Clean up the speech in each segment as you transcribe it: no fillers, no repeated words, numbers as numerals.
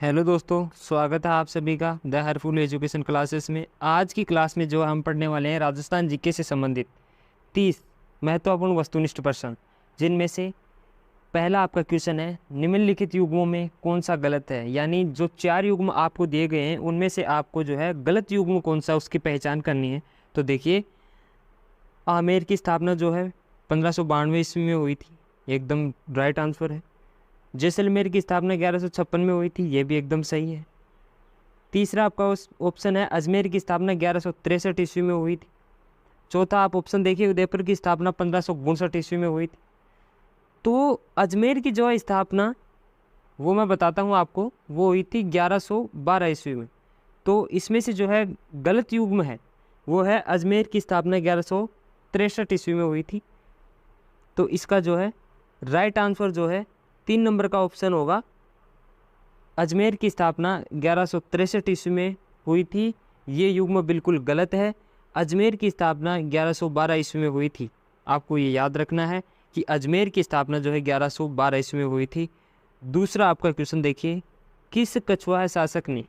Hello दोस्तों, स्वागत है आप सभी का द हरफुल एजुकेशन क्लासेस में। आज की क्लास में जो हम पढ़ने वाले हैं राजस्थान जीके से संबंधित 30 महत्वपूर्ण वस्तुनिष्ठ प्रश्न, जिनमें से पहला आपका क्वेश्चन है निम्नलिखित युग्मों में कौन सा गलत है। यानी जो 4 युग्म आपको दिए गए हैं उनमें से आपको जो है गलत युग्म कौन सा उसकी पहचान करनी है। तो देखिए, आमेर की स्थापना जो है 1592 ईस्वी में हुई थी, एकदम राइट आंसर है। जैसलमेर की स्थापना 1156 में हुई थी, ये भी एकदम सही है। तीसरा आपका उस ऑप्शन है अजमेर की स्थापना 1163 ईस्वी में हुई थी। चौथा आप ऑप्शन देखिए उदयपुर की स्थापना 1562 ईस्वी में हुई थी। तो अजमेर की जो है स्थापना वो मैं बताता हूँ आपको, वो हुई थी 1112 ईस्वी में। तो इसमें से जो है गलत युग्म है वो है अजमेर की स्थापना 1163 ईस्वी में हुई थी। तो इसका जो है राइट आंसर जो है 3 नंबर का ऑप्शन होगा। अजमेर की स्थापना 1163 ईस्वी में हुई थी, ये युग्म बिल्कुल गलत है। अजमेर की स्थापना 1112 ईस्वी में हुई थी। आपको ये याद रखना है कि अजमेर की स्थापना जो है 1112 ईस्वी में हुई थी। दूसरा आपका क्वेश्चन देखिए, किस कछुआ शासक ने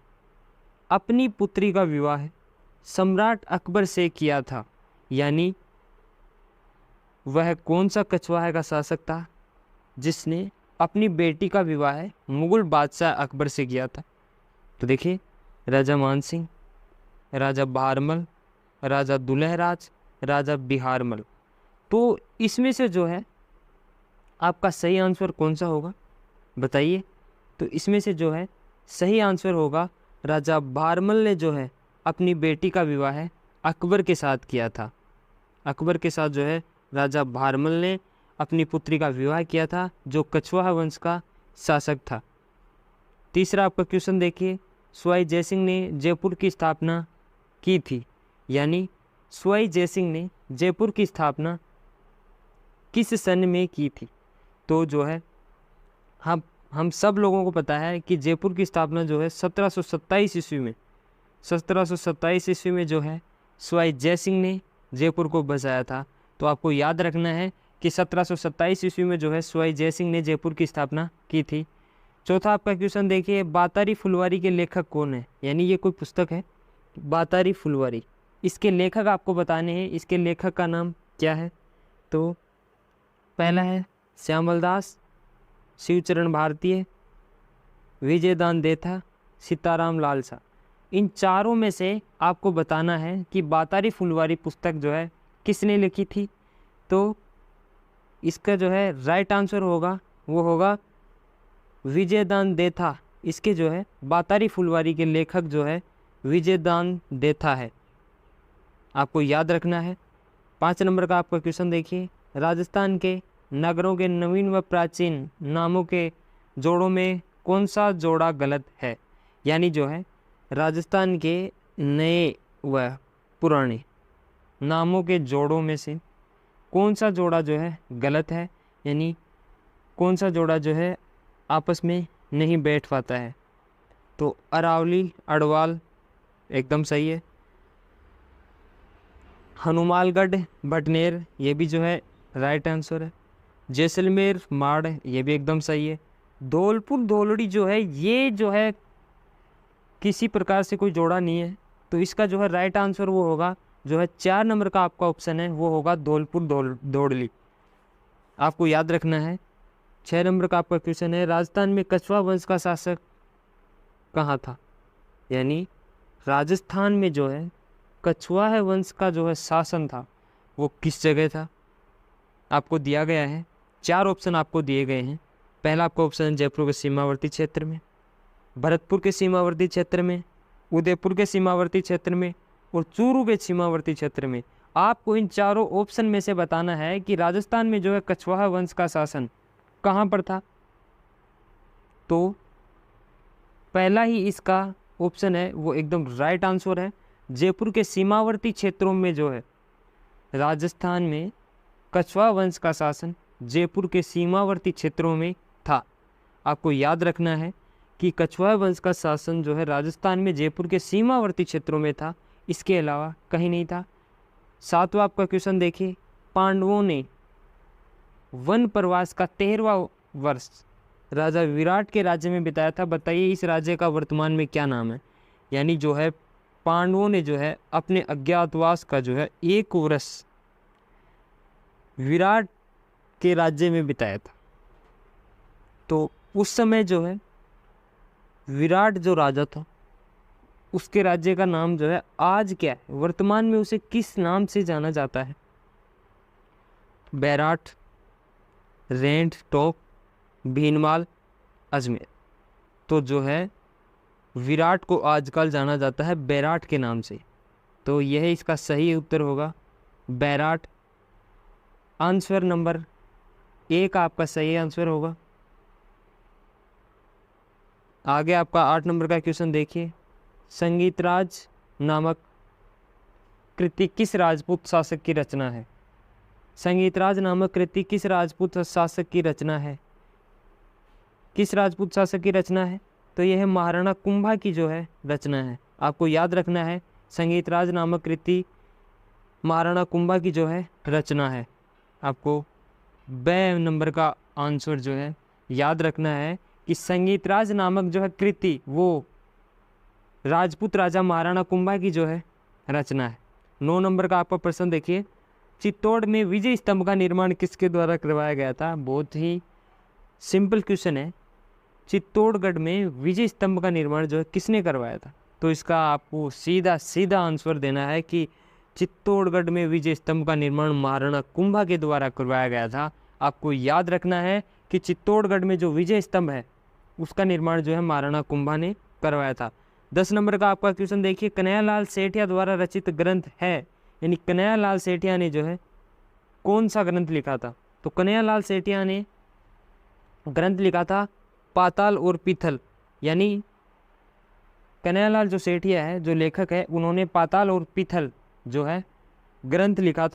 अपनी पुत्री का विवाह सम्राट अकबर से किया था। यानी वह कौन सा कछुआ का शासक था जिसने अपनी बेटी का विवाह मुगल बादशाह अकबर से किया था। तो देखिए, राजा मानसिंह, राजा बहारमल, राजा दुल्हराज, राजा बिहारमल। तो इसमें से जो है आपका सही आंसर कौन सा होगा बताइए। तो इसमें से जो है सही आंसर होगा राजा बहारमल ने जो है अपनी बेटी का विवाह अकबर के साथ किया था। अकबर के साथ जो है राजा बहारमल ने अपनी पुत्री का विवाह किया था, जो कछुआ वंश का शासक था। तीसरा आपका क्वेश्चन देखिए, सवाई जयसिंह ने जयपुर की स्थापना की थी। यानी सवाई जयसिंह ने जयपुर की स्थापना किस सन में की थी। तो जो है हम सब लोगों को पता है कि जयपुर की स्थापना जो है 1727 ईस्वी में 1727 ईस्वी में जो है सवाई जयसिंह ने जयपुर को बसाया था। तो आपको याद रखना है कि 1727 ईस्वी में जो है सवाई जयसिंह ने जयपुर की स्थापना की थी। चौथा आपका क्वेश्चन देखिए, बातारी फुलवारी के लेखक कौन है। यानी ये कोई पुस्तक है बातारी फुलवारी, इसके लेखक आपको बताने हैं। इसके लेखक का नाम क्या है। तो पहला है श्यामल दास, शिवचरण भारतीय, विजयदान देथा, सीताराम लालसा। इन चारों में से आपको बताना है कि बातारी फुलवारी पुस्तक जो है किसने लिखी थी। तो इसका जो है राइट आंसर होगा वो होगा विजयदान देथा। इसके जो है बातारी फुलवारी के लेखक जो है विजयदान देथा है, आपको याद रखना है। 5 नंबर का आपका क्वेश्चन देखिए, राजस्थान के नगरों के नवीन व प्राचीन नामों के जोड़ों में कौन सा जोड़ा गलत है। यानी जो है राजस्थान के नए व पुराने नामों के जोड़ों में से कौन सा जोड़ा जो है गलत है। यानी कौन सा जोड़ा जो है आपस में नहीं बैठ पाता है। तो अरावली अडवाल एकदम सही है। हनुमानगढ़ भटनेर, ये भी जो है राइट आंसर है। जैसलमेर माड़, ये भी एकदम सही है। धौलपुर धौलड़ी जो है ये जो है किसी प्रकार से कोई जोड़ा नहीं है। तो इसका जो है राइट आंसर वो होगा जो है 4 नंबर का आपका ऑप्शन है वो होगा धौलपुर धौलड़ी, आपको याद रखना है। 6 नंबर का आपका क्वेश्चन है, राजस्थान में कछुआ वंश का शासक कहाँ था। यानी राजस्थान में जो है कछुआ है वंश का जो है शासन था वो किस जगह था। आपको दिया गया है 4 ऑप्शन आपको दिए गए हैं। पहला आपका ऑप्शन जयपुर के सीमावर्ती क्षेत्र में, भरतपुर के सीमावर्ती क्षेत्र में, उदयपुर के सीमावर्ती क्षेत्र में और चूरू के सीमावर्ती क्षेत्र में। आपको इन चारों ऑप्शन में से बताना है कि राजस्थान में जो है कछवाहा वंश का शासन कहाँ पर था। तो पहला ही इसका ऑप्शन है वो एकदम राइट आंसर है। जयपुर के सीमावर्ती क्षेत्रों में जो है राजस्थान में कछवाहा वंश का शासन जयपुर के सीमावर्ती क्षेत्रों में था। आपको याद रखना है कि कछवाहा वंश का शासन जो है राजस्थान में जयपुर के सीमावर्ती क्षेत्रों में था, इसके अलावा कहीं नहीं था। 7वां आपका क्वेश्चन देखिए, पांडवों ने वन प्रवास का 13वां वर्ष राजा विराट के राज्य में बिताया था। बताइए इस राज्य का वर्तमान में क्या नाम है। यानी जो है पांडवों ने जो है अपने अज्ञातवास का जो है 1 वर्ष विराट के राज्य में बिताया था। तो उस समय जो है विराट जो राजा था उसके राज्य का नाम जो है आज क्या है, वर्तमान में उसे किस नाम से जाना जाता है। बैराट, रेंट, टोक, भीनमाल, अजमेर। तो जो है विराट को आजकल जाना जाता है बैराट के नाम से। तो यह इसका सही उत्तर होगा बैराट। आंसर नंबर 1 आपका सही आंसर होगा। आगे आपका 8 नंबर का क्वेश्चन देखिए। संगीतराज नामक कृति किस राजपूत शासक की रचना है। संगीतराज नामक कृति किस राजपूत शासक की रचना है। किस राजपूत शासक की रचना है, तो यह महाराणा कुंभा की जो है रचना है। आपको याद रखना है संगीतराज नामक कृति महाराणा कुंभा की जो है रचना है। आपको 2 नंबर का आंसर जो है याद रखना है कि संगीतराज नामक जो है कृति वो राजपूत राजा महाराणा कुंभा की जो है रचना है। 9 नंबर का आपका प्रश्न देखिए। चित्तौड़ में विजय स्तंभ का निर्माण किसके द्वारा करवाया गया था। बहुत ही सिंपल क्वेश्चन है। चित्तौड़गढ़ में विजय स्तंभ का निर्माण जो है किसने करवाया था। तो इसका आपको सीधा सीधा आंसर देना है कि चित्तौड़गढ़ में विजय स्तंभ का निर्माण महाराणा कुंभा के द्वारा करवाया गया था। आपको याद रखना है कि चित्तौड़गढ़ में जो विजय स्तंभ है उसका निर्माण जो है महाराणा कुंभा ने करवाया था। 10 नंबर का आपका क्वेश्चन देखिए। कन्हैयालाल सेठिया द्वारा रचित ग्रंथ है, यानी कन्हैयालाल सेठिया ने जो है कौन सा ग्रंथ लिखा था। तो कन्हैयालाल सेठिया ने ग्रंथ लिखा था पाताल और पीथल। यानी कन्हैयालाल जो सेठिया है, जो लेखक है, उन्होंने पाताल और पीथल जो है ग्रंथ लिखा था।